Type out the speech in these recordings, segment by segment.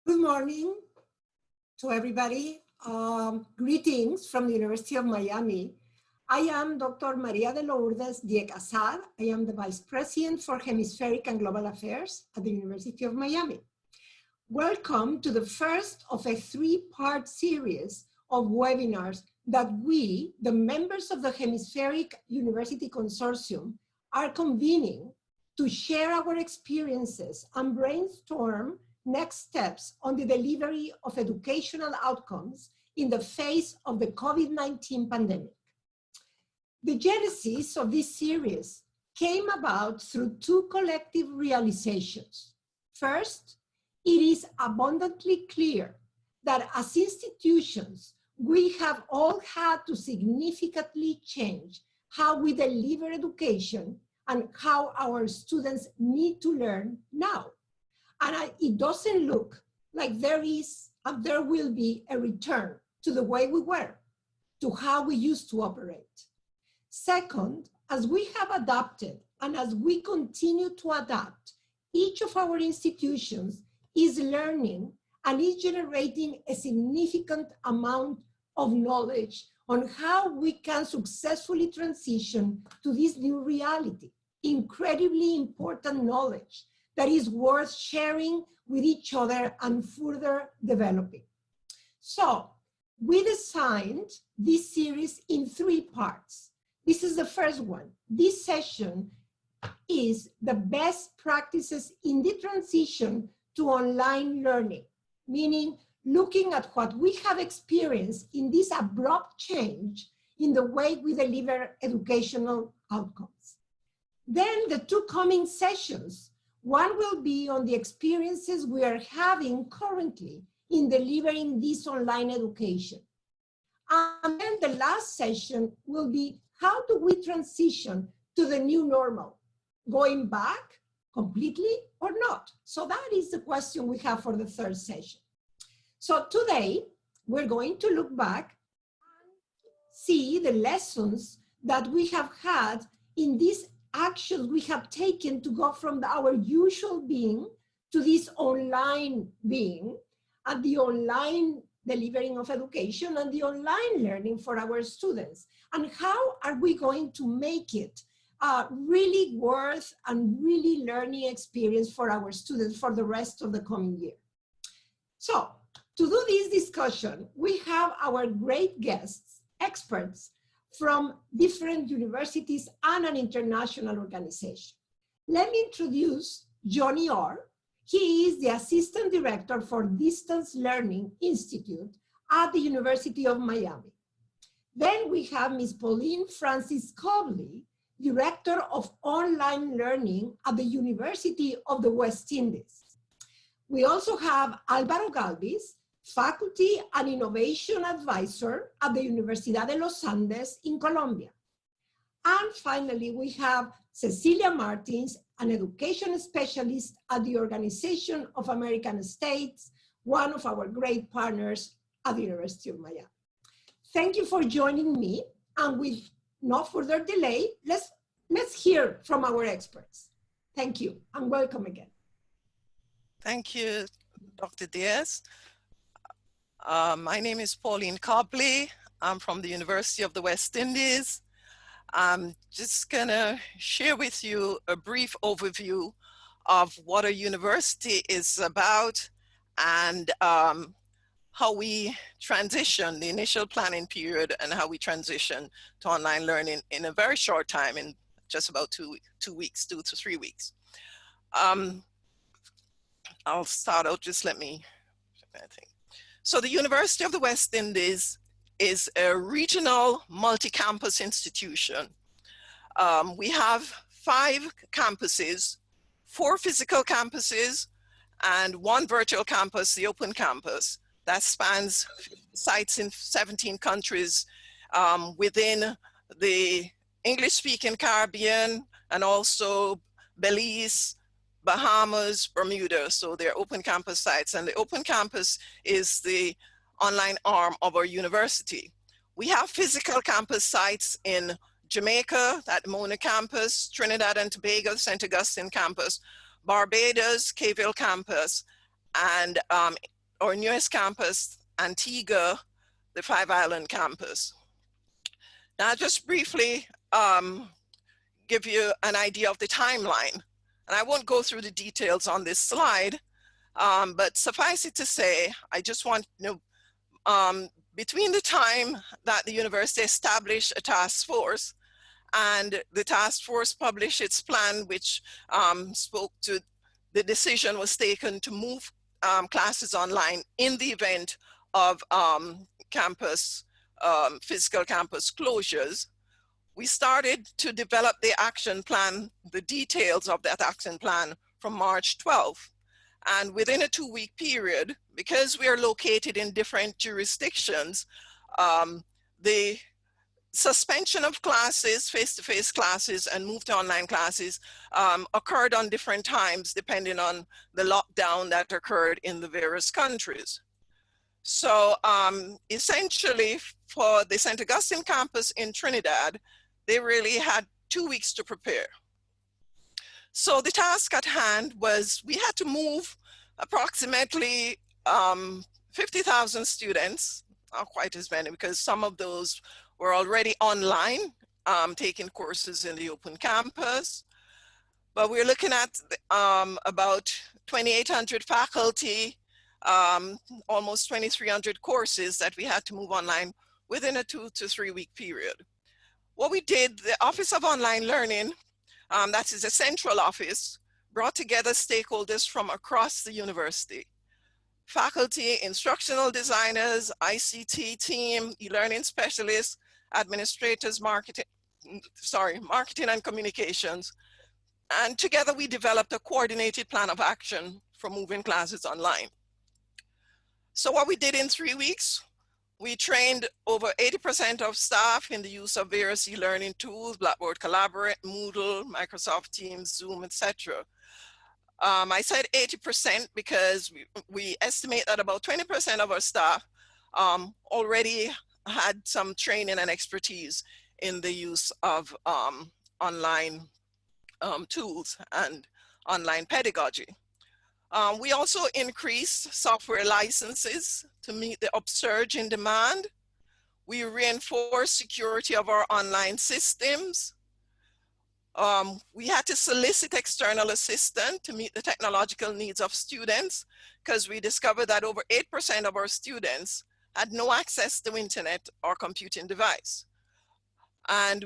Good morning to everybody. Greetings from the University of Miami. I am Dr. Maria de Lourdes Diek-Assad. I am the Vice President for Hemispheric and Global Affairs at the University of Miami. Welcome to the first of a three-part series of webinars that we, the members of the Hemispheric University Consortium, are convening to share our experiences and brainstorm next steps on the delivery of educational outcomes in the face of the COVID-19 pandemic. The genesis of this series came about through two collective realizations. First, it is abundantly clear that as institutions, we have all had to significantly change how we deliver education and how our students need to learn now. And it doesn't look like there is and there will be a return to the way we were, to how we used to operate. Second, as we have adapted and as we continue to adapt, each of our institutions is learning and is generating a significant amount of knowledge on how we can successfully transition to this new reality. Incredibly important knowledge that is worth sharing with each other and further developing. So we designed this series in three parts. This is the first one. This session is the best practices in the transition to online learning, meaning looking at what we have experienced in this abrupt change in the way we deliver educational outcomes. Then the two coming sessions, one will be on the experiences we are having currently in delivering this online education. And then the last session will be how do we transition to the new normal, going back completely or not? So that is the question we have for the third session. So today, we're going to look back and see the lessons that we have had in these actions we have taken to go from our usual being to this online being, and the online delivering of education and the online learning for our students. And how are we going to make it really worth and really learning experience for our students for the rest of the coming year? So to do this discussion, we have our great guests, experts from different universities and an international organization. Let me introduce Johnny Orr. He is the Assistant Director for Distance Learning Institute at the University of Miami. Then we have Ms. Pauline Francis Cobley, Director of Online Learning at the University of the West Indies. We also have Álvaro Galvis, Faculty and Innovation Advisor at the Universidad de los Andes in Colombia. And finally, we have Cecilia Martins, an education specialist at the Organization of American States, one of our great partners at the University of Miami. Thank you for joining me. And with no further delay, let's hear from our experts. Thank you and welcome again. Thank you, Dr. Diaz. My name is Pauline Cobley. I'm from the University of the West Indies. I'm just gonna share with you a brief overview of what a university is about and how we transition, the initial planning period, and how we transition to online learning in a very short time, in just about two to 3 weeks. I'll start out, just let me, I think. So the University of the West Indies is a regional multi-campus institution. We have 5 campuses, 4 physical campuses, and 1 virtual campus, the open campus, that spans sites in 17 countries within the English-speaking Caribbean and also Belize, Bahamas, Bermuda. So they're open campus sites, and the open campus is the online arm of our university. We have physical campus sites in Jamaica, at Mona campus, Trinidad and Tobago, St. Augustine campus, Barbados, Cayville campus, and our newest campus, Antigua, the Five Island campus. Now, just briefly give you an idea of the timeline. And I won't go through the details on this slide, but suffice it to say, I just want to know, between the time that the university established a task force and the task force published its plan, which spoke to the decision was taken to move classes online in the event of physical campus closures, we started to develop the action plan, the details of that action plan from March 12th. And within a 2-week period, because we are located in different jurisdictions, the suspension of classes, face-to-face classes, and move to online classes occurred on different times depending on the lockdown that occurred in the various countries. So essentially for the St. Augustine campus in Trinidad, they really had 2 weeks to prepare. So the task at hand was we had to move approximately 50,000 students, not quite as many because some of those were already online, taking courses in the open campus. But we're looking at about 2,800 faculty, almost 2,300 courses that we had to move online within a 2 to 3 week period. What we did, the Office of Online Learning, that is a central office, brought together stakeholders from across the university. Faculty, instructional designers, ICT team, e-learning specialists, administrators, marketing and communications. And together we developed a coordinated plan of action for moving classes online. So what we did in 3 weeks, we trained over 80% of staff in the use of various e-learning tools, Blackboard Collaborate, Moodle, Microsoft Teams, Zoom, etc. I said 80% because we estimate that about 20% of our staff already had some training and expertise in the use of online tools and online pedagogy. We also increased software licenses to meet the upsurge in demand. We reinforced security of our online systems. We had to solicit external assistance to meet the technological needs of students because we discovered that over 8% of our students had no access to internet or computing device. And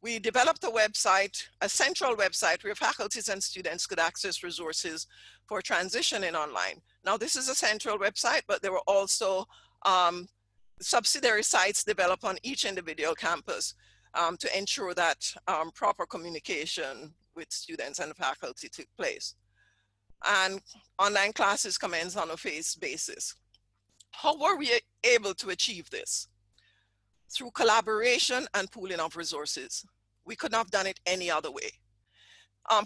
we developed a website, a central website where faculties and students could access resources for transitioning online. Now this is a central website, but there were also subsidiary sites developed on each individual campus to ensure that proper communication with students and faculty took place. And online classes commenced on a phased basis. How were we able to achieve this? Through collaboration and pooling of resources. We could not have done it any other way.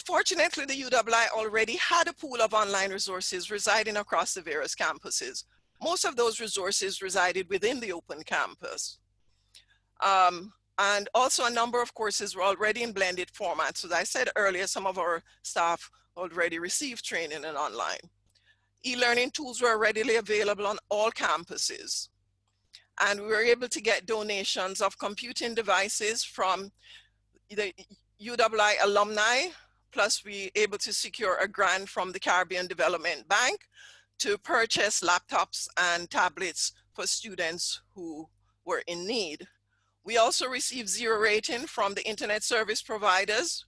Fortunately, the UII already had a pool of online resources residing across the various campuses. Most of those resources resided within the open campus. And also a number of courses were already in blended formats. As I said earlier, some of our staff already received training in online. E-learning tools were readily available on all campuses. And we were able to get donations of computing devices from the UII alumni, plus we were able to secure a grant from the Caribbean Development Bank to purchase laptops and tablets for students who were in need. We also received 0 rating from the internet service providers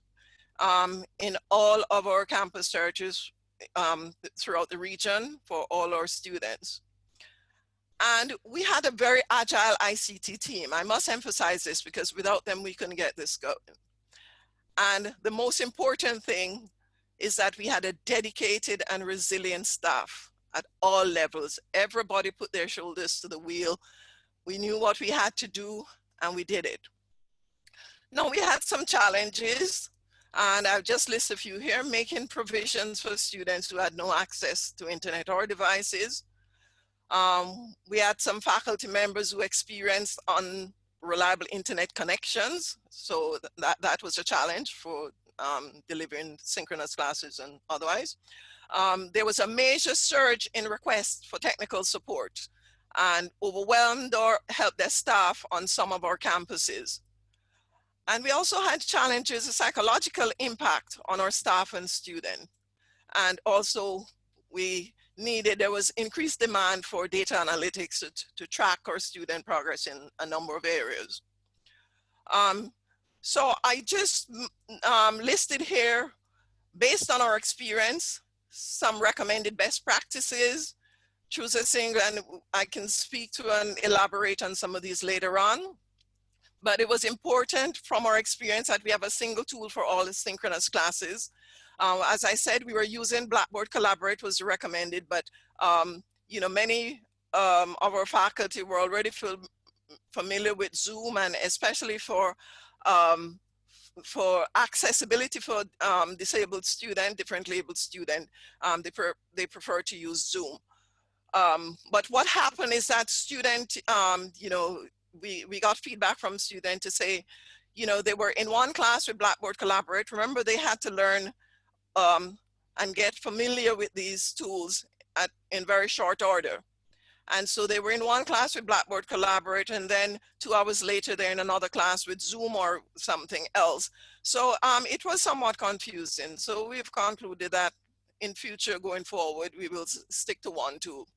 in all of our campus churches throughout the region for all our students. And we had a very agile ICT team. I must emphasize this because without them, we couldn't get this going. And the most important thing is that we had a dedicated and resilient staff at all levels. Everybody put their shoulders to the wheel. We knew what we had to do and we did it. Now we had some challenges and I'll just list a few here, making provisions for students who had no access to internet or devices. We had some faculty members who experienced unreliable internet connections. So that was a challenge for delivering synchronous classes and otherwise. there was a major surge in requests for technical support and overwhelmed our help desk staff on some of our campuses. And we also had challenges, a psychological impact on our staff and students. And also there was increased demand for data analytics to track our student progress in a number of areas. So I just listed here, based on our experience, some recommended best practices, choose a single, and I can speak to and elaborate on some of these later on. But it was important from our experience that we have a single tool for all the synchronous classes. As I said, we were using Blackboard Collaborate was recommended, but you know, many of our faculty were already familiar with Zoom, and especially for accessibility for disabled student, differently abled student, they prefer to use Zoom. But what happened is that student, you know, we got feedback from students to say, you know, they were in one class with Blackboard Collaborate. Remember, they had to learn and get familiar with these tools in very short order. And so they were in one class with Blackboard Collaborate, and then 2 hours later, they're in another class with Zoom or something else. So it was somewhat confusing. So we've concluded that in future going forward, we will stick to one tool.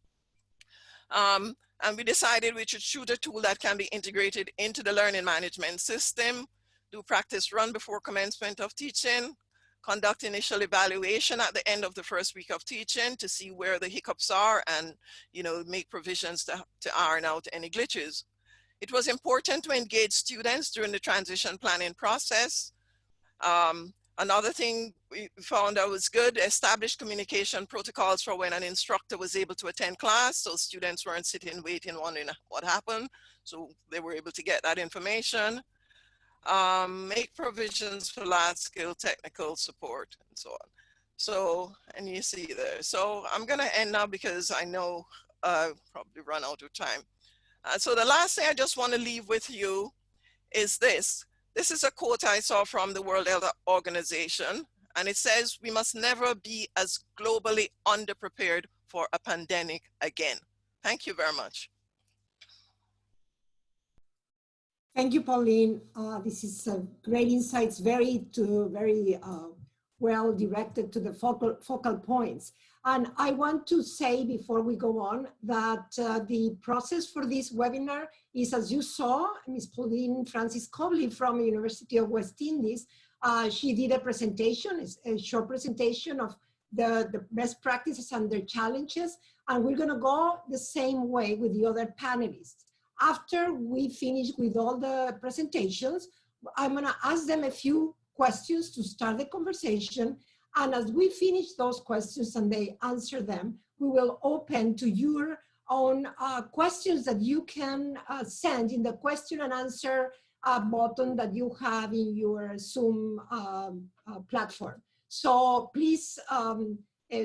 And we decided we should choose a tool that can be integrated into the learning management system, do practice run before commencement of teaching, conduct initial evaluation at the end of the first week of teaching to see where the hiccups are and, you know, make provisions to iron out any glitches. It was important to engage students during the transition planning process. Another thing we found that was good, established communication protocols for when an instructor was able to attend class, so students weren't sitting waiting wondering what happened, so they were able to get that information. Make provisions for large-scale technical support and so on. So, and you see there. So I'm gonna end now because I know probably run out of time. So the last thing I just wanna leave with you is this. This is a quote I saw from the World Health Organization, and it says, "We must never be as globally underprepared for a pandemic again." Thank you very much. Thank you, Pauline. This is great insights, very well directed to the focal points. And I want to say before we go on that the process for this webinar is, as you saw, Ms. Pauline Francis Cobley from the University of West Indies. She did a presentation, a short presentation of the best practices and their challenges. And we're gonna go the same way with the other panelists. After we finish with all the presentations, I'm gonna ask them a few questions to start the conversation. And as we finish those questions and they answer them, we will open to your own questions that you can send in the question and answer button that you have in your Zoom platform. So please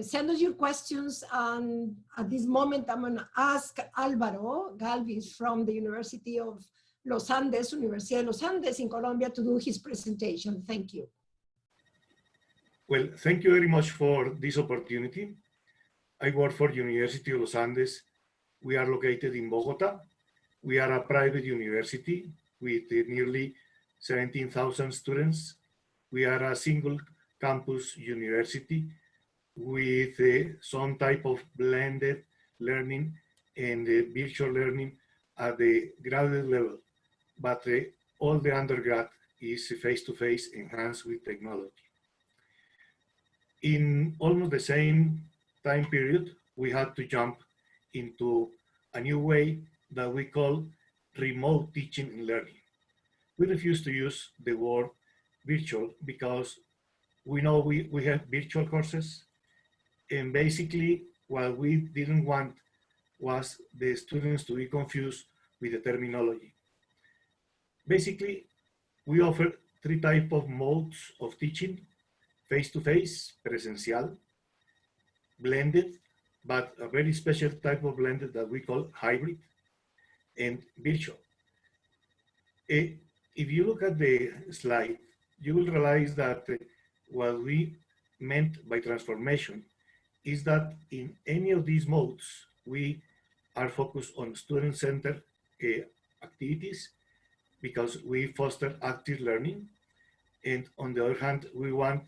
send us your questions. And at this moment, I'm gonna ask Álvaro Galvis from the University of Los Andes, Universidad de Los Andes in Colombia, to do his presentation. Thank you. Well, thank you very much for this opportunity. I work for University of Los Andes. We are located in Bogota. We are a private university with nearly 17,000 students. We are a single campus university with some type of blended learning and virtual learning at the graduate level. But all the undergrad is face-to-face enhanced with technology. In almost the same time period, we had to jump into a new way that we call remote teaching and learning. We refuse to use the word virtual because we know we have virtual courses, and basically what we didn't want was the students to be confused with the terminology. Basically, we offer 3 types of modes of teaching: face-to-face, presencial, blended, but a very special type of blended that we call hybrid, and virtual. If you look at the slide, you will realize that what we meant by transformation is that in any of these modes, we are focused on student-centered activities because we foster active learning. And on the other hand, we want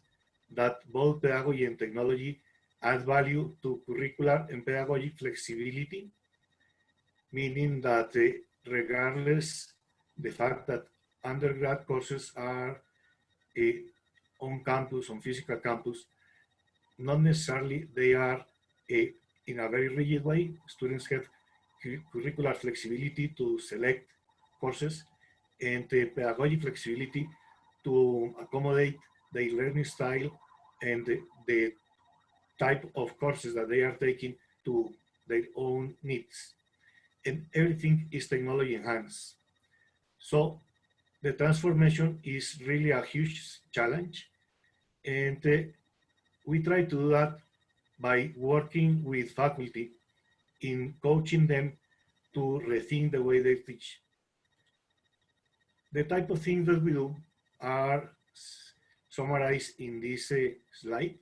that both pedagogy and technology add value to curricular and pedagogic flexibility, meaning that regardless the fact that undergrad courses are on campus, on physical campus, not necessarily they are in a very rigid way. Students have curricular flexibility to select courses and pedagogic flexibility to accommodate their learning style and the type of courses that they are taking to their own needs. And everything is technology enhanced. So the transformation is really a huge challenge. And we try to do that by working with faculty in coaching them to rethink the way they teach. The type of things that we do are summarized in this slide.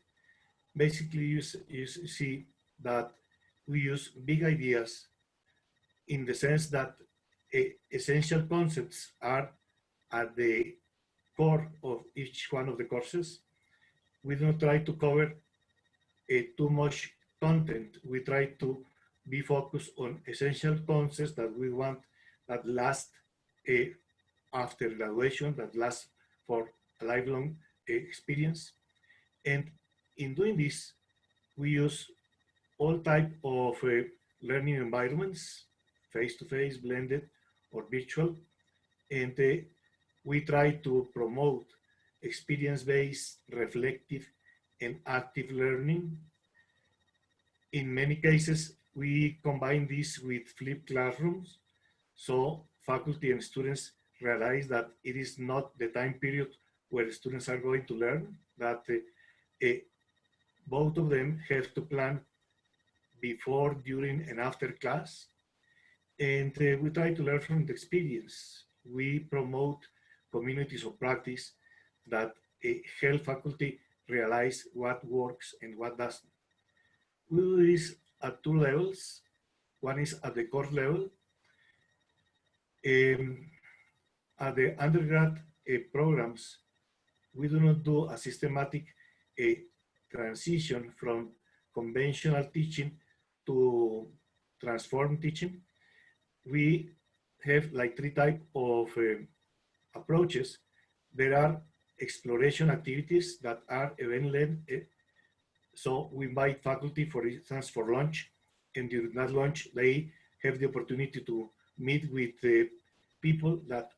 Basically, you see that we use big ideas in the sense that essential concepts are at the core of each one of the courses. We don't try to cover too much content. We try to be focused on essential concepts that we want that last after graduation, that last for a lifelong experience. And in doing this, we use all type of learning environments, face-to-face, blended, or virtual. And we try to promote experience-based, reflective, and active learning. In many cases, we combine this with flipped classrooms. So faculty and students realize that it is not the time period where students are going to learn, that both of them have to plan before, during, and after class. And we try to learn from the experience. We promote communities of practice that help faculty realize what works and what doesn't. We do this at two levels. One is at the course level. At the undergrad programs, we do not do a systematic transition from conventional teaching to transformed teaching. We have like three types of approaches. There are exploration activities that are event-led. So we invite faculty, for instance, for lunch, and during that lunch, they have the opportunity to meet with people that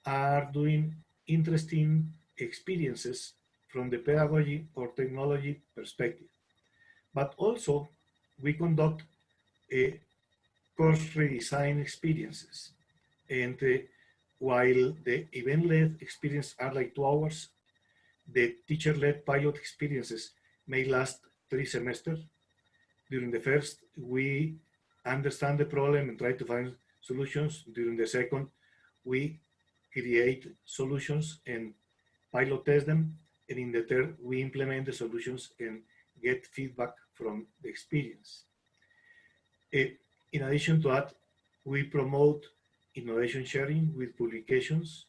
are doing interesting experiences from the pedagogy or technology perspective. But also, we conduct course redesign experiences. And while the event-led experience are like 2 hours, the teacher-led pilot experiences may last 3 semesters. During the first, we understand the problem and try to find solutions. During the second, we create solutions and pilot test them. And in the third, we implement the solutions and get feedback from the experience. In addition to that, we promote innovation sharing with publications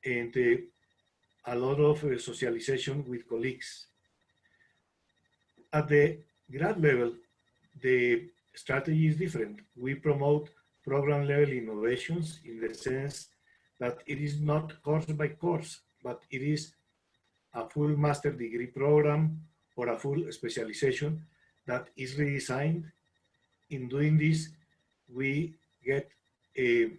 and a lot of socialization with colleagues. At the grad level, the strategy is different. We promote program level innovations in the sense that it is not course by course, but it is a full master degree program or a full specialization that is redesigned. In doing this, we get the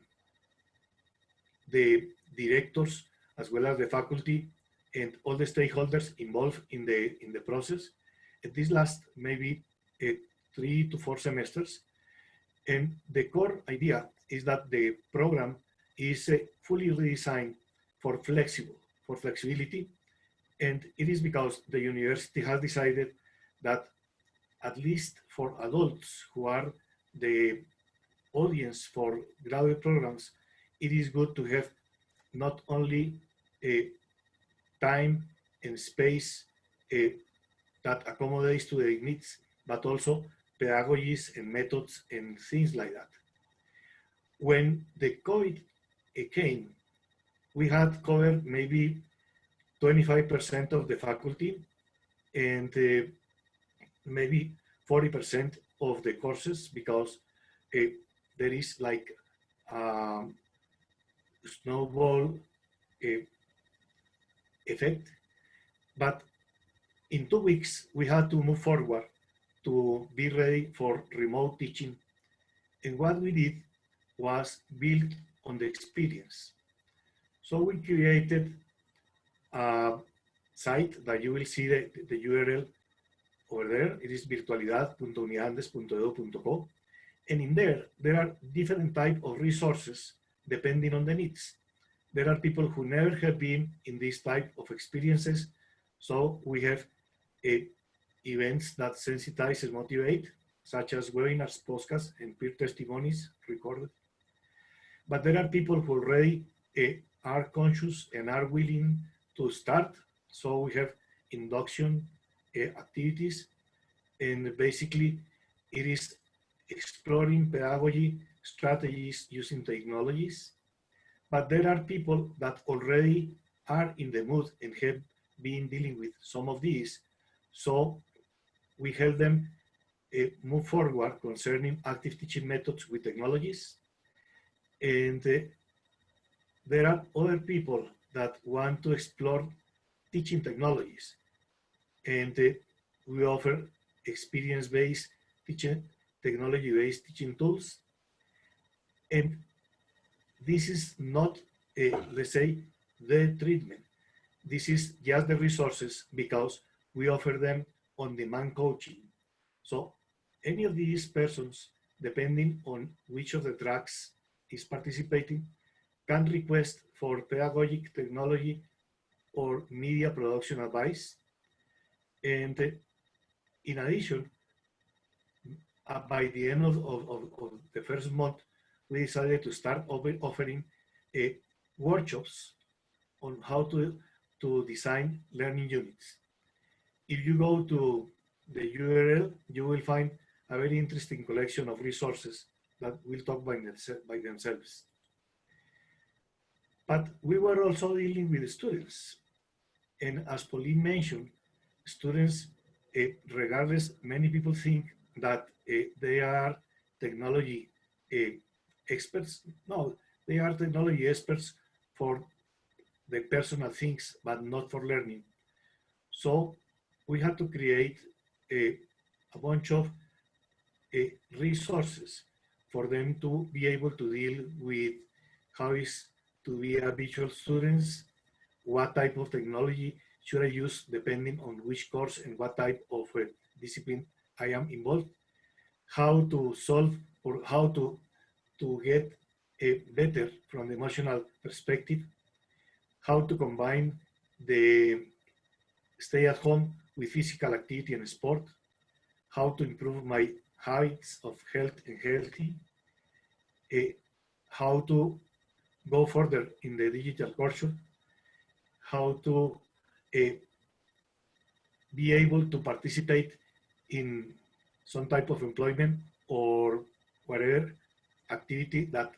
directors as well as the faculty and all the stakeholders involved in the process. And this lasts maybe 3 to 4 semesters. And the core idea is that the program is fully redesigned for flexibility. And it is because the university has decided that at least for adults who are the audience for graduate programs, it is good to have not only time and space that accommodates to their needs, but also pedagogies and methods and things like that. When the COVID came, we had covered maybe 25% of the faculty and maybe 40% of the courses, because there is like snowball effect. But in 2 weeks, we had to move forward to be ready for remote teaching. And what we did was build on the experience. So we created a site that you will see the URL over there. It is virtualidad.uniandes.edu.co. And in there are different types of resources depending on the needs. There are people who never have been in this type of experiences. So we have events that sensitize and motivate, such as webinars, podcasts, and peer testimonies recorded. But there are people who already are conscious and are willing to start. So we have induction activities, and basically it is exploring pedagogy strategies using technologies. But there are people that already are in the mood and have been dealing with some of these. So we help them move forward concerning active teaching methods with technologies. And there are other people that want to explore teaching technologies. And we offer experience-based teaching, technology-based teaching tools. And this is not, let's say, the treatment. This is just the resources, because we offer them on-demand coaching. So any of these persons, depending on which of the tracks is participating, can request for pedagogic, technology, or media production advice. And in addition, by the end of the first month, we decided to start offering workshops on how to design learning units. If you go to the URL, you will find a very interesting collection of resources that will talk by themselves. But we were also dealing with students. And as Pauline mentioned, students, regardless, many people think that they are technology experts. No, they are technology experts for the personal things, but not for learning. So we had to create a bunch of resources for them to be able to deal with how is to be a visual student, what type of technology should I use depending on which course and what type of discipline I am involved, how to solve or how to get better from the emotional perspective, how to combine the stay at home with physical activity and sport, how to improve my habits of health and healthy, how to go further in the digital culture, how to be able to participate in some type of employment or whatever activity that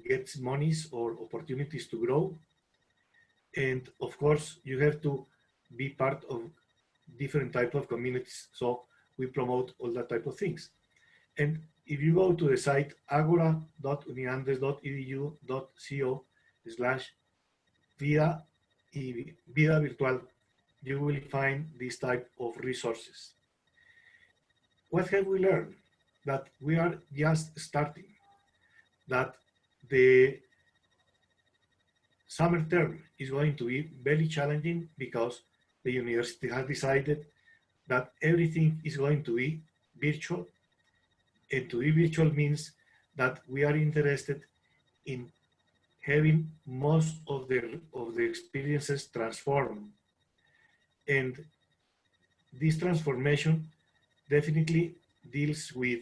gets monies or opportunities to grow. And of course, you have to be part of different type of communities. So we promote all that type of things. And if you go to the site agora.uniandes.edu.co/vida virtual, you will find this type of resources. What have we learned? That we are just starting, that the summer term is going to be very challenging because the university has decided that everything is going to be virtual. And to be virtual means that we are interested in having most of the experiences transformed. And this transformation definitely deals with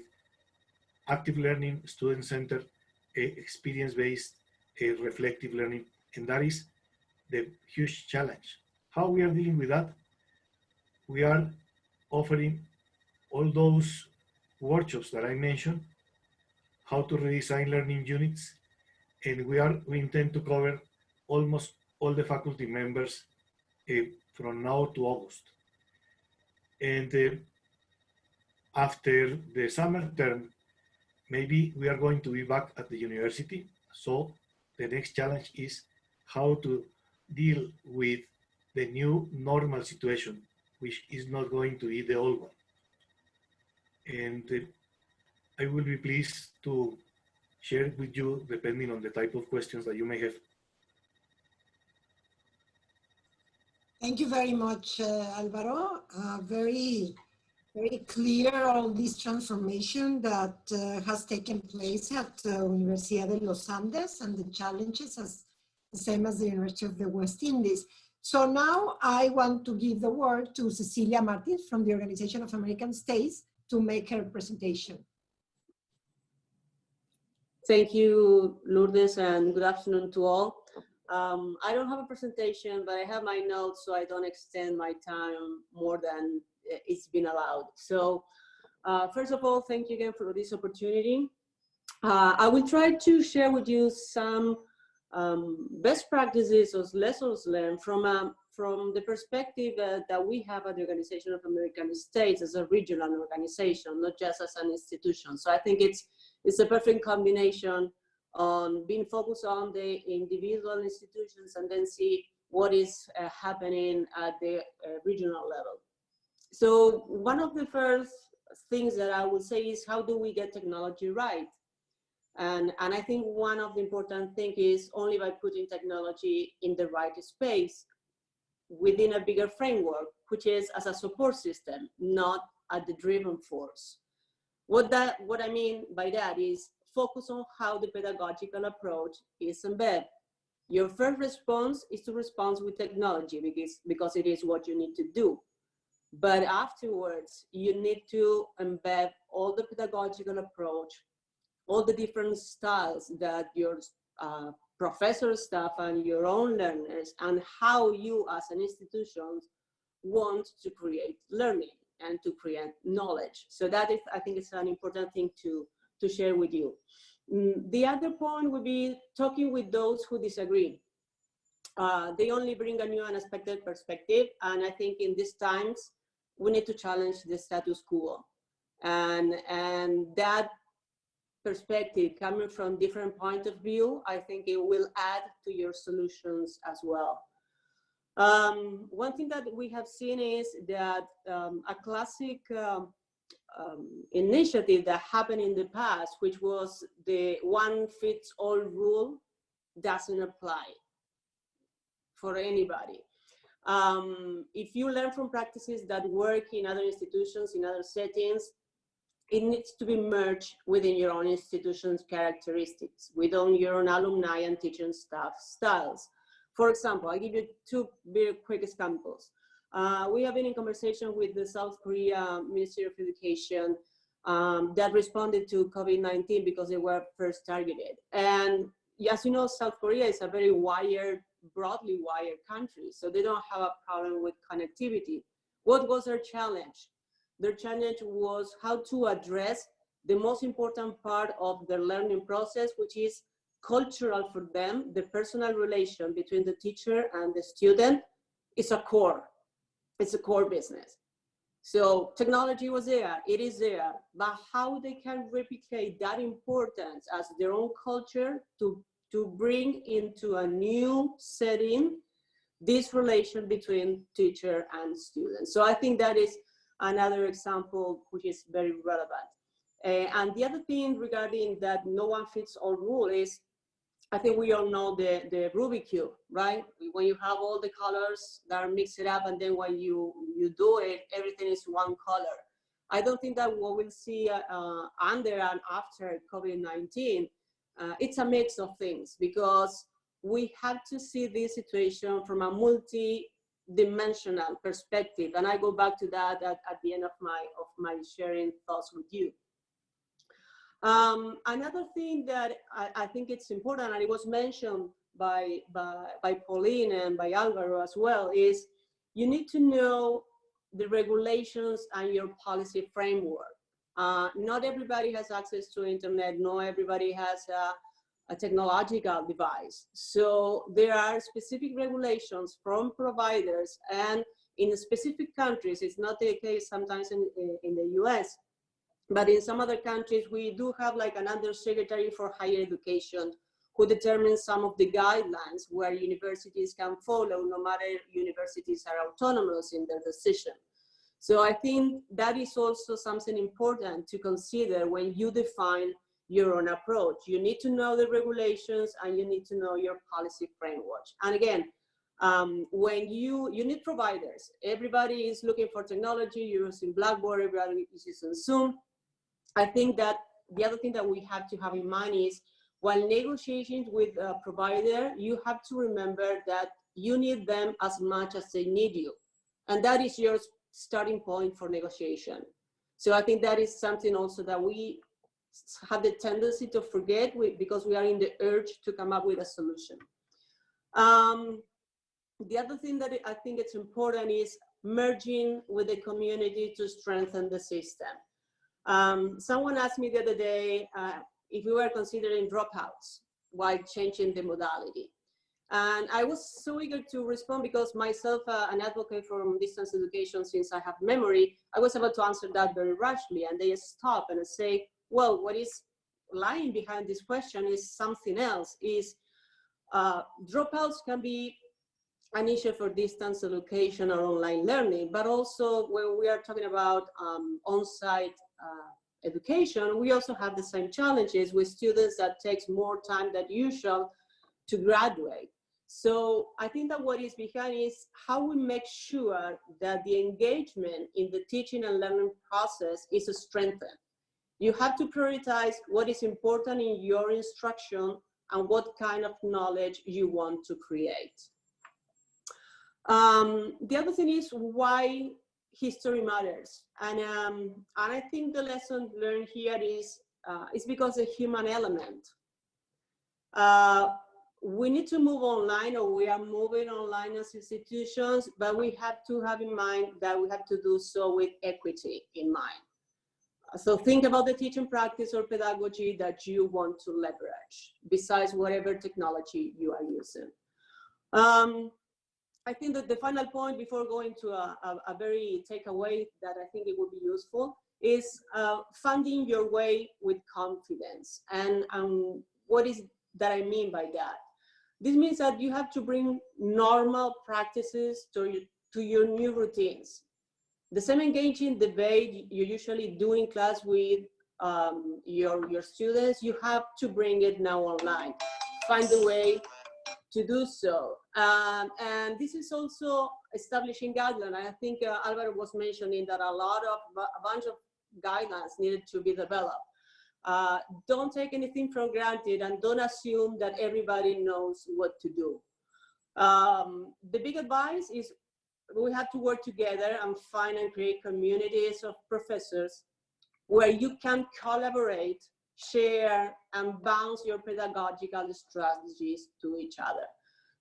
active learning, student-centered, experience-based, reflective learning, and that is the huge challenge. How we are dealing with that? We are offering all those workshops that I mentioned, how to redesign learning units, and we intend to cover almost all the faculty members from now to August. And after the summer term, maybe we are going to be back at the university. So the next challenge is how to deal with the new normal situation, which is not going to be the old one. And I will be pleased to share it with you depending on the type of questions that you may have. Thank you very much, Alvaro. Very clear all this transformation that has taken place at Universidad de los Andes and the challenges as the same as the University of the West Indies. So now I want to give the word to Cecilia Martins from the Organization of American States to make her presentation. Thank you, Lourdes, and good afternoon to all. I don't have a presentation, but I have my notes, so I don't extend my time more than it's been allowed. So first of all, thank you again for this opportunity. I will try to share with you some best practices or lessons learned from the perspective that we have at the Organization of American States as a regional organization, not just as an institution. So I think it's a perfect combination on being focused on the individual institutions and then see what is happening at the regional level. So one of the first things that I would say is, how do we get technology right? And I think one of the important things is only by putting technology in the right space within a bigger framework, which is as a support system, not at the driving force. What I mean by that is focus on how the pedagogical approach is embedded. Your first response is to respond with technology because it is what you need to do. But afterwards, you need to embed all the pedagogical approach, all the different styles that your professor staff and your own learners, and how you as an institution want to create learning and to create knowledge. So that is, I think, it's an important thing to share with you. The other point would be talking with those who disagree. They only bring a new unexpected perspective, and I think in these times we need to challenge the status quo, and that perspective coming from different point of view, I think it will add to your solutions as well. One thing that we have seen is that a classic initiative that happened in the past, which was the one-fits-all rule, doesn't apply for anybody. If you learn from practices that work in other institutions, in other settings, it needs to be merged within your own institution's characteristics, within your own alumni and teaching staff styles. For example, I'll give you two very quick examples. We have been in conversation with the South Korea Ministry of Education that responded to COVID-19 because they were first targeted. And as you know, South Korea is a very broadly wired country, so they don't have a problem with connectivity. What was their challenge? Their challenge was how to address the most important part of their learning process, which is cultural for them. The personal relation between the teacher and the student is a core. It's a core business. So technology was there, it is there, but how they can replicate that importance as their own culture to bring into a new setting this relation between teacher and student. So I think that is another example which is very relevant. And the other thing regarding that no one fits all rule is, I think we all know the Rubik's Cube, right? When you have all the colors that are mixed up and then when you do it, everything is one color. I don't think that what we'll see under and after COVID-19, it's a mix of things, because we have to see this situation from a multi-dimensional perspective. And I go back to that at the end of my sharing thoughts with you. Another thing that I think it's important, and it was mentioned by Pauline and by Alvaro as well, is you need to know the regulations and your policy framework. Not everybody has access to internet. Not everybody has a technological device. So there are specific regulations from providers, and in specific countries, it's not the case sometimes in the US, but in some other countries, we do have like an undersecretary for higher education who determines some of the guidelines where universities can follow, no matter universities are autonomous in their decision. So I think that is also something important to consider when you define your own approach. You need to know the regulations and you need to know your policy framework. And again, when you need providers, everybody is looking for technology, you're using Blackboard, everybody is using Zoom. I think that the other thing that we have to have in mind is while negotiating with a provider, you have to remember that you need them as much as they need you. And that is your starting point for negotiation. So I think that is something also that we have the tendency to forget because we are in the urge to come up with a solution. The other thing that I think it's important is merging with the community to strengthen the system. Someone asked me the other day if we were considering dropouts while changing the modality. And I was so eager to respond because myself, an advocate for distance education since I have memory, I was about to answer that very rashly, and they stop and say, well, what is lying behind this question is something else, is dropouts can be an issue for distance education or online learning, but also when we are talking about on-site education, we also have the same challenges with students that takes more time than usual to graduate. So I think that what is behind is how we make sure that the engagement in the teaching and learning process is strengthened. You have to prioritize what is important in your instruction and what kind of knowledge you want to create. The other thing is why history matters. And I think the lesson learned here is because the human element. We need to move online, or we are moving online as institutions, but we have to have in mind that we have to do so with equity in mind. So think about the teaching practice or pedagogy that you want to leverage, besides whatever technology you are using. I think that the final point before going to a very takeaway that I think it would be useful is funding your way with confidence. And what is that I mean by that? This means that you have to bring normal practices to your new routines. The same engaging debate you usually do in class with your students, you have to bring it now online. Find a way to do so. And this is also establishing guidelines. I think Alvaro was mentioning that a bunch of guidelines needed to be developed. Don't take anything for granted and don't assume that everybody knows what to do. The big advice is we have to work together and find and create communities of professors where you can collaborate, share, and bounce your pedagogical strategies to each other.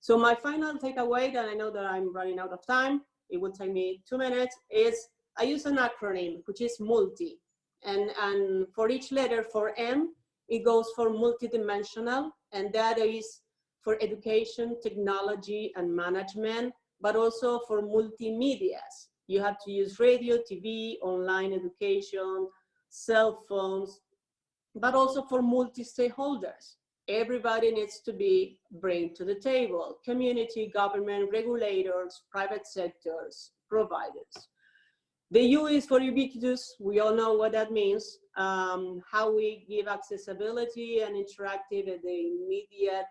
So my final takeaway, and I know that I'm running out of time, it will take me 2 minutes, is I use an acronym, which is MULTI. And for each letter, for M, it goes for multidimensional, and that is for education, technology, and management, but also for multimedias. You have to use radio, TV, online education, cell phones, but also for multi-stakeholders. Everybody needs to be brought to the table: community, government, regulators, private sectors, providers. The U is for ubiquitous. We all know what that means. How we give accessibility and interactive at the immediate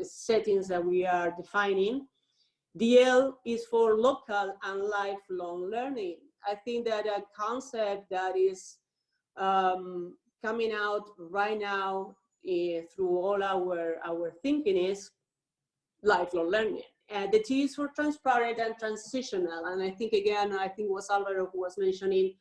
settings that we are defining. The L is for local and lifelong learning. I think that a concept that is coming out right now through all our thinking is lifelong learning. And the T is for transparent and transitional. And I think, again, I think it was Alvaro who was mentioning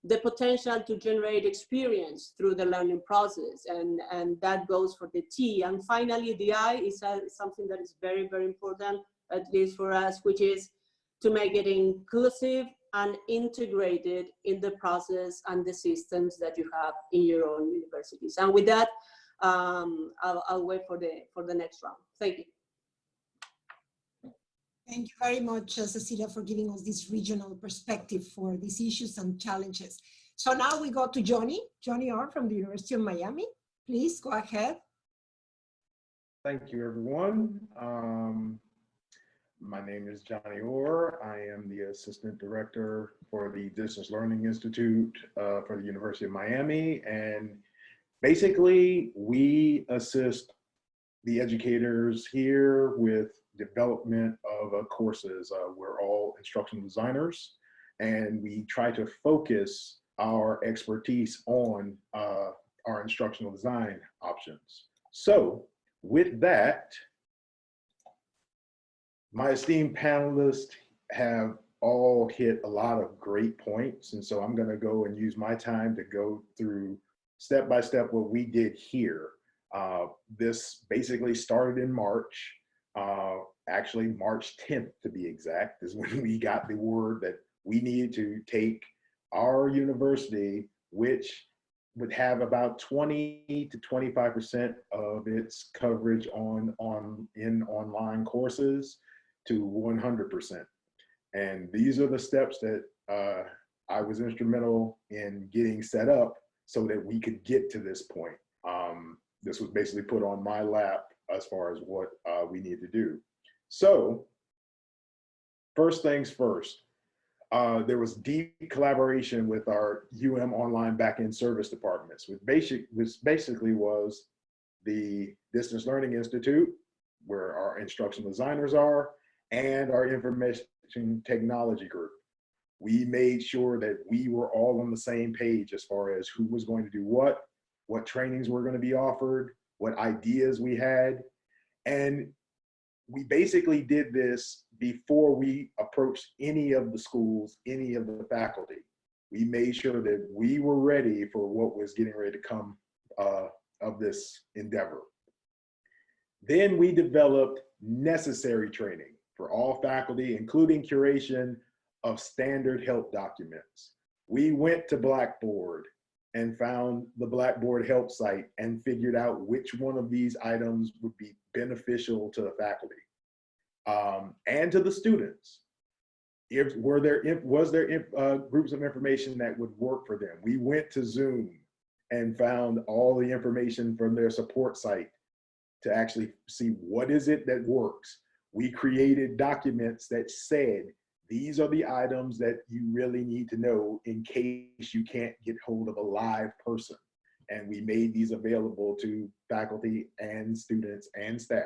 the potential to generate experience through the learning process. And that goes for the T. And finally, the I is something that is very, very important, at least for us, which is to make it inclusive and integrated in the process and the systems that you have in your own universities. And with that, I'll wait for the next round. Thank you. Thank you very much, Cecilia, for giving us this regional perspective for these issues and challenges. So now we go to Johnny Orr from the University of Miami. Please go ahead. Thank you, everyone. My name is Johnny Orr. I am the Assistant Director for the Distance Learning Institute for the University of Miami. And basically, we assist the educators here with development of courses. We're all instructional designers, and we try to focus our expertise on our instructional design options. So with that, my esteemed panelists have all hit a lot of great points. And so I'm gonna go and use my time to go through step by step what we did here. This basically started in March. Actually, March 10th to be exact, is when we got the word that we needed to take our university, which would have about 20 to 25% of its coverage in online courses, to 100%. And these are the steps that I was instrumental in getting set up so that we could get to this point. This was basically put on my lap as far as what we need to do. So first things first, there was deep collaboration with our Online Backend Service Departments, which basically was the Distance Learning Institute, where our instructional designers are, and our Information Technology Group. We made sure that we were all on the same page as far as who was going to do what trainings were going to be offered, what ideas we had. And we basically did this before we approached any of the schools, any of the faculty. We made sure that we were ready for what was getting ready to come of this endeavor. Then we developed necessary training for all faculty, including curation of standard help documents. We went to Blackboard and found the Blackboard help site and figured out which one of these items would be beneficial to the faculty and to the students. Was there groups of information that would work for them? We went to Zoom and found all the information from their support site to actually see what is it that works. We created documents that said, these are the items that you really need to know in case you can't get hold of a live person. And we made these available to faculty and students and staff.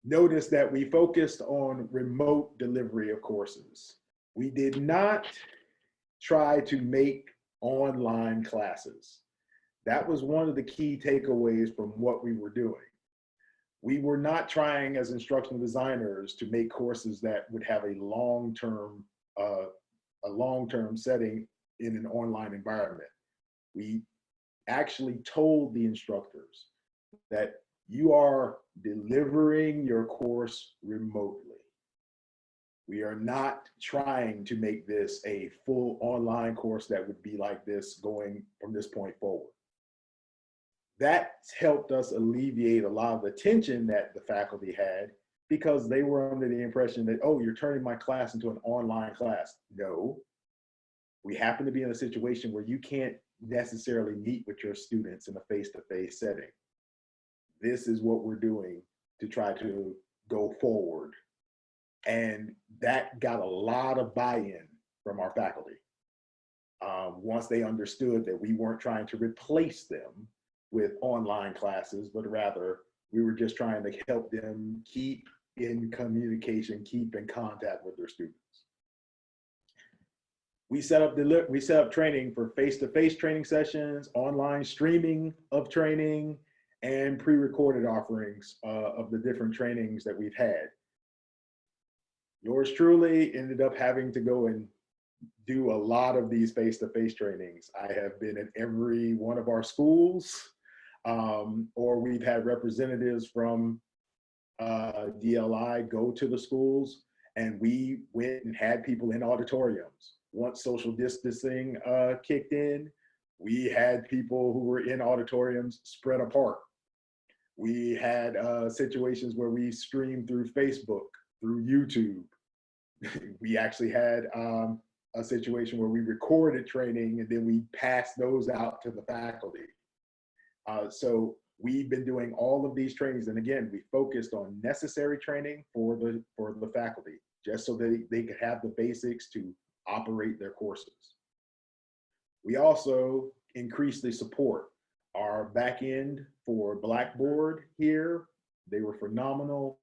Notice that we focused on remote delivery of courses. We did not try to make online classes. That was one of the key takeaways from what we were doing. We were not trying as instructional designers to make courses that would have a long-term setting in an online environment. We actually told the instructors that you are delivering your course remotely. We are not trying to make this a full online course that would be like this going from this point forward. That helped us alleviate a lot of the tension that the faculty had, because they were under the impression that, oh, you're turning my class into an online class. No, we happen to be in a situation where you can't necessarily meet with your students in a face-to-face setting. This is what we're doing to try to go forward. And that got a lot of buy-in from our faculty. Once they understood that we weren't trying to replace them with online classes, but rather we were just trying to help them keep in communication, keep in contact with their students. We set up training for face-to-face training sessions, online streaming of training, and pre-recorded offerings of the different trainings that we've had. Yours truly ended up having to go and do a lot of these face-to-face trainings. I have been in every one of our schools, or we've had representatives from DLI go to the schools, And we went and had people in auditoriums. Once social distancing kicked in, we had people who were in auditoriums spread apart. We had situations where we streamed through Facebook, through YouTube. We actually had a situation where we recorded training and then we passed those out to the faculty. So we've been doing all of these trainings. And again, we focused on necessary training for the faculty, just so that they could have the basics to operate their courses. We also increased the support. Our back end for Blackboard here, they were phenomenal.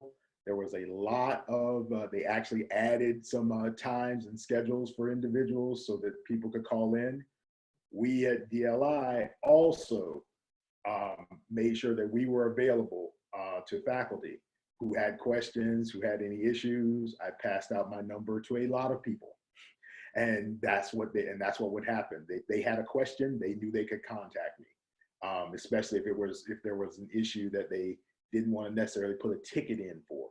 There was a lot of, they actually added some times and schedules for individuals so that people could call in. We at DLI also made sure that we were available to faculty who had questions, who had any issues. I passed out my number to a lot of people. And that's what would happen. They had a question, they knew they could contact me. Especially if there was an issue that they didn't want to necessarily put a ticket in for.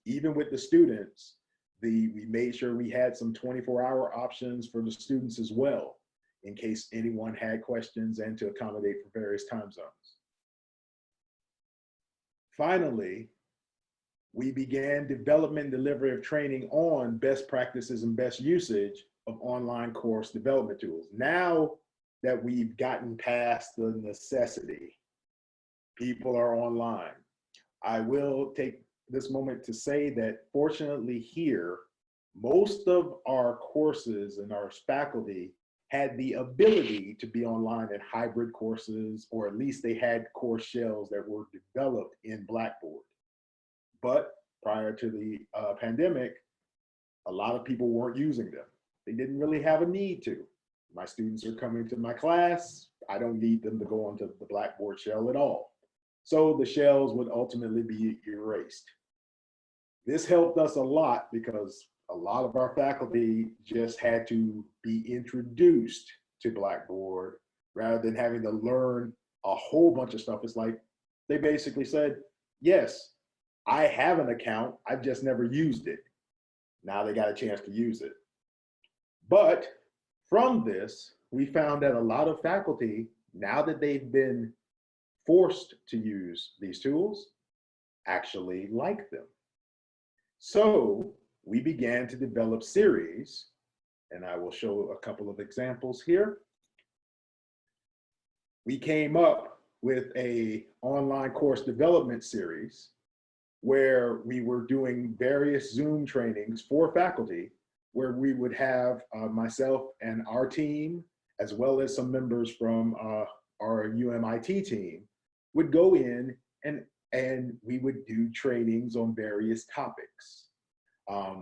Even with the students, we made sure we had some 24-hour options for the students as well, in case anyone had questions and to accommodate for various time zones. Finally, we began development and delivery of training on best practices and best usage of online course development tools. Now that we've gotten past the necessity, people are online. I will take this moment to say that fortunately here, most of our courses and our faculty had the ability to be online in hybrid courses, or at least they had course shells that were developed in Blackboard. But prior to the pandemic, a lot of people weren't using them. They didn't really have a need to. My students are coming to my class. I don't need them to go onto the Blackboard shell at all. So the shells would ultimately be erased. This helped us a lot because a lot of our faculty just had to be introduced to Blackboard rather than having to learn a whole bunch of stuff. It's like they basically said, yes, I have an account, I've just never used it. Now they got a chance to use it. But from this, we found that a lot of faculty, now that they've been forced to use these tools, actually like them. So we began to develop series, and I will show a couple of examples here. We came up with an online course development series where we were doing various Zoom trainings for faculty, where we would have myself and our team, as well as some members from our UMIT team, would go in and we would do trainings on various topics.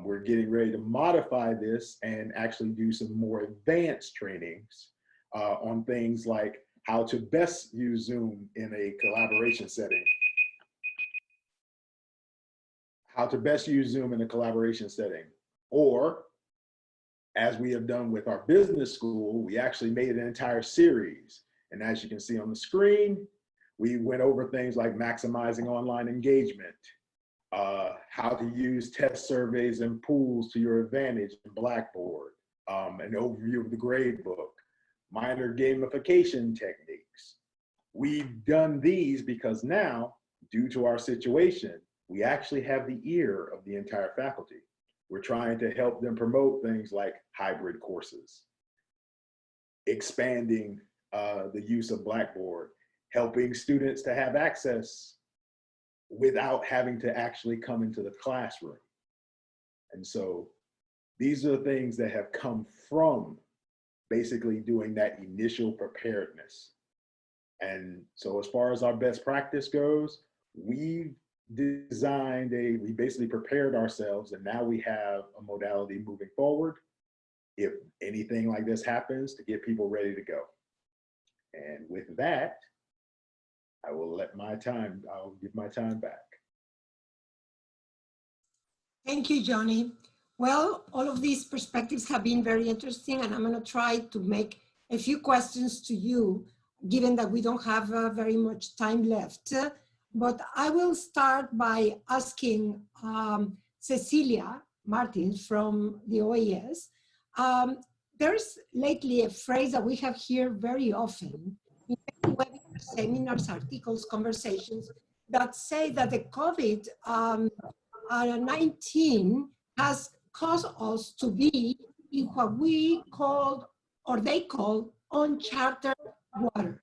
We're getting ready to modify this and actually do some more advanced trainings on things like how to best use Zoom in a collaboration setting. How to best use Zoom in a collaboration setting. Or, as we have done with our business school, we actually made an entire series. And as you can see on the screen, we went over things like maximizing online engagement, how to use test surveys and pools to your advantage in Blackboard, an overview of the gradebook, minor gamification techniques. We've done these because now, due to our situation, we actually have the ear of the entire faculty. We're trying to help them promote things like hybrid courses, expanding the use of Blackboard, helping students to have access without having to actually come into the classroom. And so these are the things that have come from basically doing that initial preparedness. And so as far as our best practice goes, we basically prepared ourselves, and now we have a modality moving forward if anything like this happens, to get people ready to go. And with that, I'll give my time back. Thank you, Johnny. Well, all of these perspectives have been very interesting, and I'm going to try to make a few questions to you, given that we don't have very much time left. But I will start by asking Cecilia, Martins from the OAS. There's lately a phrase that we have here very often in many webinars, seminars, articles, conversations that say that the COVID-19 has caused us to be in what we called, or they call, uncharted waters.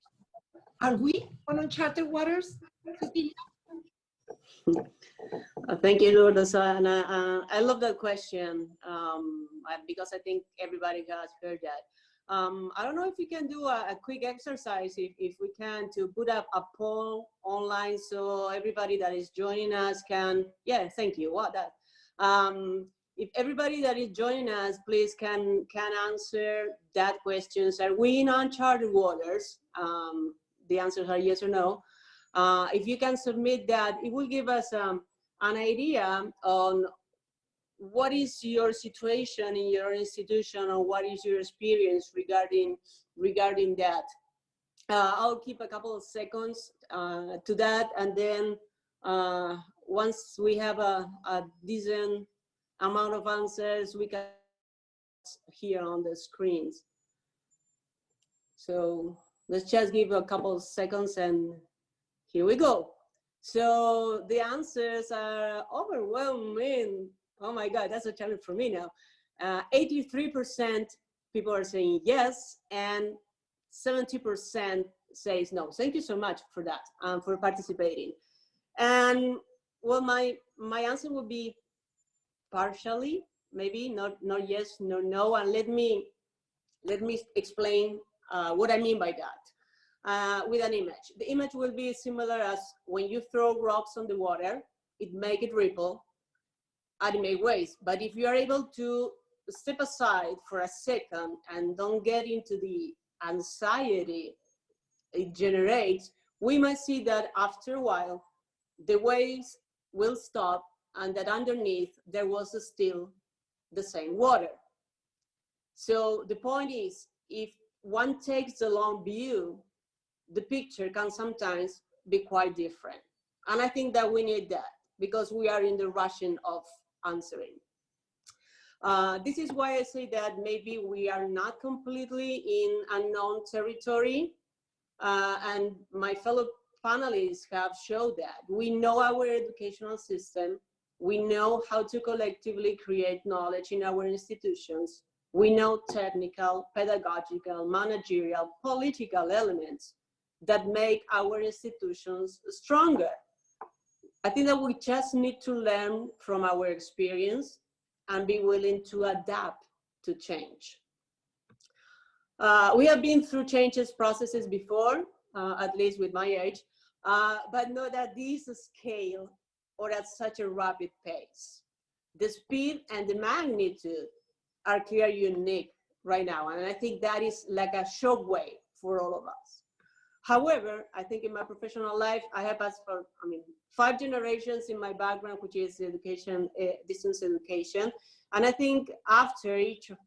Are we on uncharted waters? Thank you, Lourdes. And I love that question because I think everybody has heard that. I don't know if we can do a quick exercise, if we can, to put up a poll online so everybody that is joining us can, yeah, thank you. What that? If everybody that is joining us, please can answer that question. Are we in uncharted waters? The answers are yes or no. If you can submit that, it will give us an idea on what is your situation in your institution, or what is your experience regarding that. I'll keep a couple of seconds to that, and then once we have a decent amount of answers, we can here on the screens. So let's just give a couple of seconds, and here we go. So the answers are overwhelming. Oh my God, that's a challenge for me now. 83% people are saying yes, and 70% says no. Thank you so much for that, for participating. And well, my answer would be partially, maybe not yes, no. And let me explain what I mean by that with an image. The image will be similar as when you throw rocks on the water, it make it ripple, and it make waves. But if you are able to step aside for a second and don't get into the anxiety it generates, we might see that after a while, the waves will stop, and that underneath there was still the same water. So the point is, if one takes the long view, the picture can sometimes be quite different. And I think that we need that, because we are in the rushing of answering. This is why I say that maybe we are not completely in unknown territory. And my fellow panelists have showed that. We know our educational system. We know how to collectively create knowledge in our institutions. We know technical, pedagogical, managerial, political elements that make our institutions stronger. I think that we just need to learn from our experience and be willing to adapt to change. We have been through changes processes before, at least with my age, but not at this scale or at such a rapid pace. The speed and the magnitude are clearly unique right now, and I think that is like a shockwave for all of us. However, I think in my professional life, I have passed for, 5 generations in my background, which is education, distance education. And I think after each of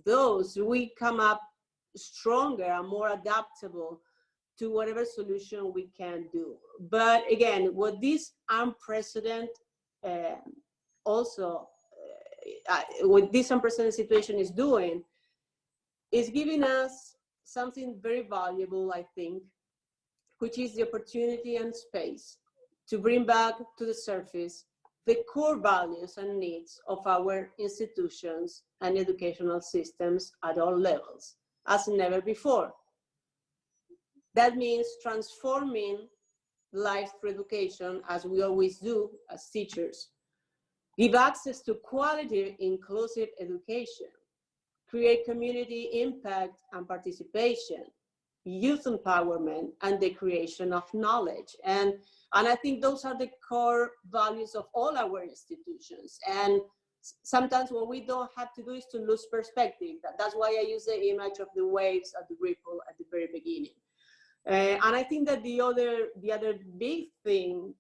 those, we come up stronger and more adaptable to whatever solution we can do. But again, what this unprecedented what this unprecedented situation is doing is giving us something very valuable, I think, which is the opportunity and space to bring back to the surface the core values and needs of our institutions and educational systems at all levels, as never before. That means transforming life through education, as we always do as teachers. Give access to quality, inclusive education. Create community impact and participation. Youth empowerment, and the creation of knowledge. And I think those are the core values of all our institutions. And sometimes what we don't have to do is to lose perspective. That's why I use the image of the waves at the ripple at the very beginning. And I think that the other big thing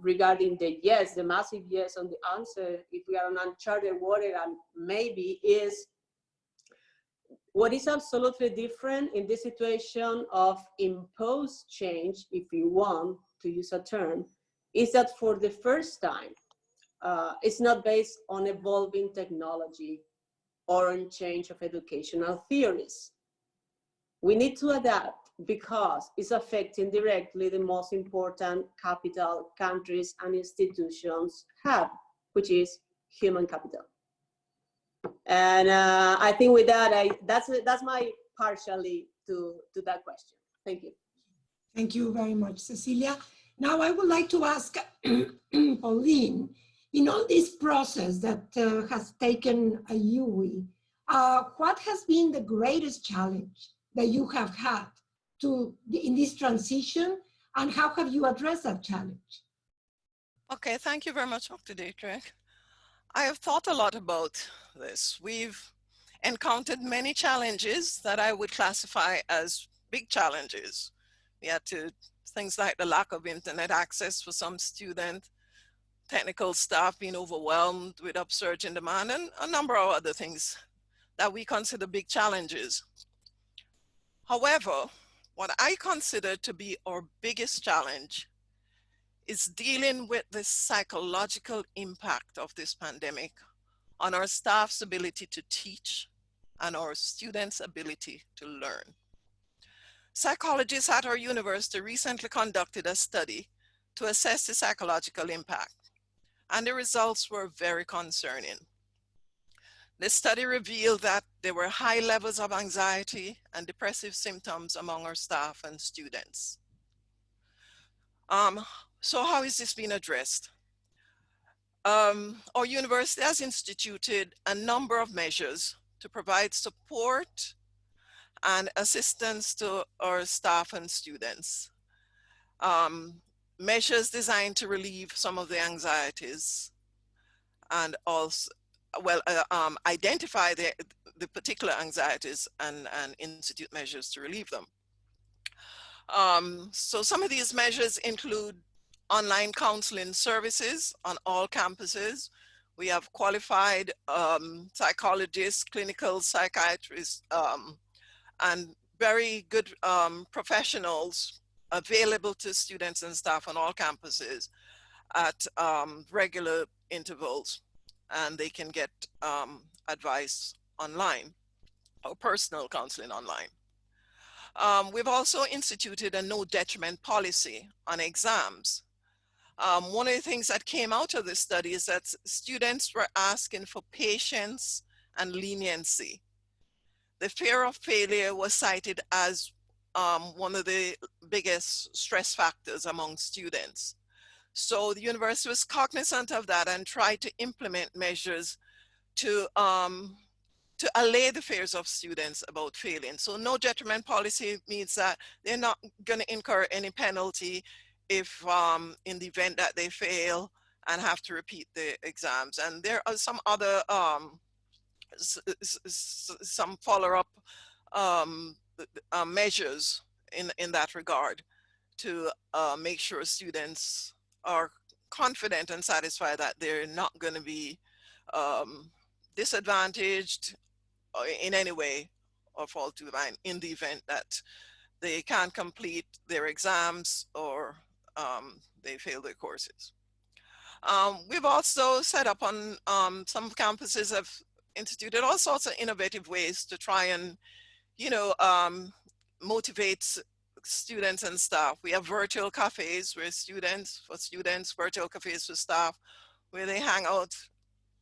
regarding the yes, the massive yes on the answer, if we are on uncharted water, and maybe is, what is absolutely different in this situation of imposed change, if you want to use a term, is that for the first time, it's not based on evolving technology or on change of educational theories. We need to adapt because it's affecting directly the most important capital countries and institutions have, which is human capital. And I think with that, that's my partially to that question. Thank you. Thank you very much, Cecilia. Now I would like to ask Pauline, in all this process that has taken a UWI, what has been the greatest challenge that you have had in this transition, and how have you addressed that challenge? Okay, thank you very much, Dr. Dietrich. I have thought a lot about this. We've encountered many challenges that I would classify as big challenges. We had things like the lack of internet access for some students, technical staff being overwhelmed with upsurge in demand, and a number of other things that we consider big challenges. However, what I consider to be our biggest challenge is dealing with the psychological impact of this pandemic on our staff's ability to teach and our students' ability to learn. Psychologists at our university recently conducted a study to assess the psychological impact, and the results were very concerning. The study revealed that there were high levels of anxiety and depressive symptoms among our staff and students. So how is this being addressed? Our university has instituted a number of measures to provide support and assistance to our staff and students. Measures designed to relieve some of the anxieties and also, identify the particular anxieties and institute measures to relieve them. So some of these measures include online counseling services on all campuses. We have qualified psychologists, clinical psychiatrists, and very good professionals available to students and staff on all campuses at regular intervals, and they can get advice online or personal counseling online. We've also instituted a no detriment policy on exams. One of the things that came out of this study is that students were asking for patience and leniency. The fear of failure was cited as one of the biggest stress factors among students. So the university was cognizant of that and tried to implement measures to allay the fears of students about failing. So no detriment policy means that they're not going to incur any penalty if in the event that they fail and have to repeat the exams. And there are some other some follow-up measures in that regard to make sure students are confident and satisfied that they're not going to be disadvantaged in any way or fall to the line in the event that they can't complete their exams or they fail their courses. We've also set up on some campuses have instituted all sorts of innovative ways to try and, motivate students and staff. We have virtual cafes where students, virtual cafes for staff, where they hang out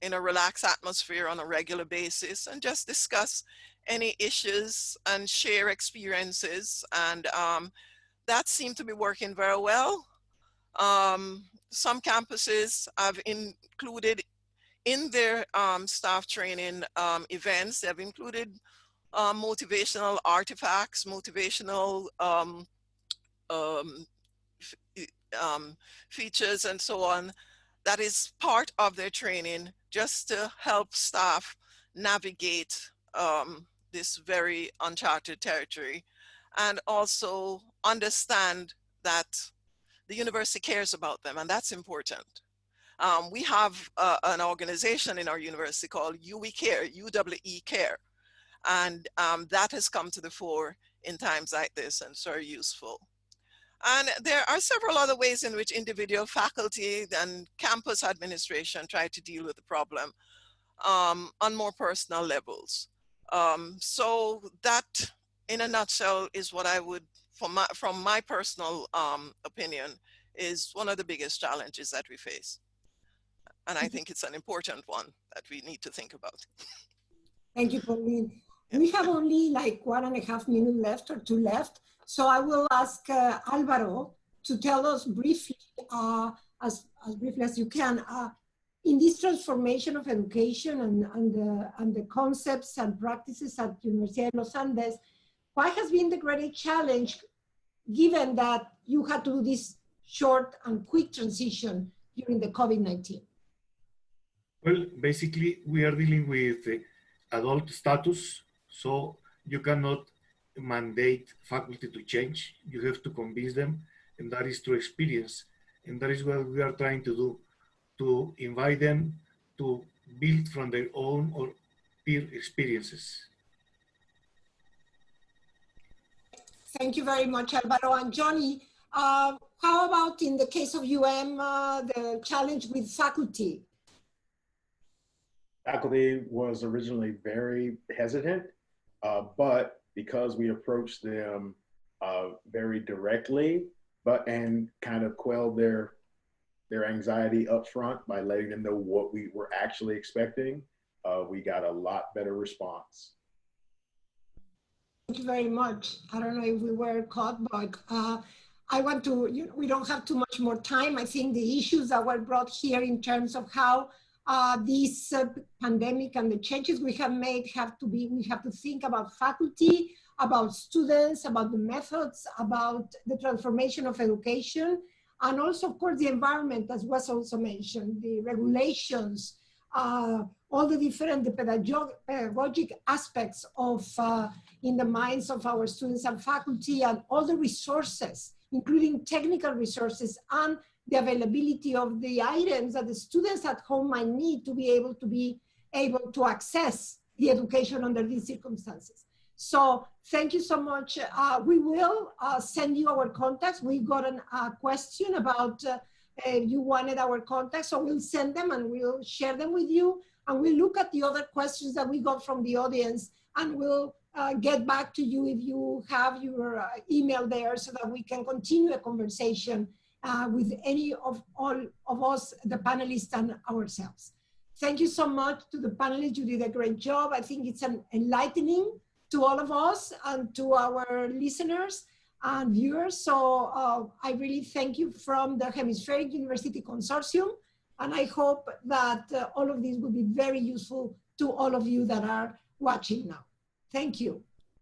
in a relaxed atmosphere on a regular basis and just discuss any issues and share experiences. And that seemed to be working very well. Some campuses have included in their staff training events, they've included motivational artifacts, motivational features and so on. That is part of their training just to help staff navigate this very uncharted territory and also understand that the university cares about them, and that's important. We have an organization in our university called UWE Care, UWE Care, and that has come to the fore in times like this and it's very useful. And there are several other ways in which individual faculty and campus administration try to deal with the problem on more personal levels. So that, in a nutshell, is what I would, from my personal opinion, is one of the biggest challenges that we face. And I think it's an important one that we need to think about. Thank you, Pauline. We have only like 1.5 minutes left or 2 left. So I will ask Alvaro to tell us briefly, as briefly as you can, in this transformation of education and the concepts and practices at University of Los Andes, what has been the greatest challenge given that you had to do this short and quick transition during the COVID-19? Well, basically, we are dealing with adult status, so you cannot mandate faculty to change. You have to convince them, and that is through experience. And that is what we are trying to do, to invite them to build from their own or peer experiences. Thank you very much, Alvaro. And Johnny, how about in the case of the challenge with faculty? Faculty was originally very hesitant, but because we approached them very directly, and kind of quelled their anxiety up front by letting them know what we were actually expecting, we got a lot better response. Thank you very much. I don't know if we were caught, but I want to, we don't have too much more time. I think the issues that were brought here in terms of how this pandemic and the changes we have made we have to think about faculty, about students, about the methods, about the transformation of education, and also, of course, the environment, as was also mentioned, the regulations, all the different pedagogic aspects of in the minds of our students and faculty, and all the resources, including technical resources and the availability of the items that the students at home might need to be able to access the education under these circumstances. So thank you so much. We will send you our contacts. We got a question about you wanted our contacts, so we'll send them and we'll share them with you. And we'll look at the other questions that we got from the audience, and we'll get back to you if you have your email there, so that we can continue a conversation with any of all of us, the panelists and ourselves. Thank you so much to the panelists. You did a great job. I think it's an enlightening to all of us and to our listeners and viewers. So I really thank you from the Hemispheric University Consortium. And I hope that all of this will be very useful to all of you that are watching now. Thank you.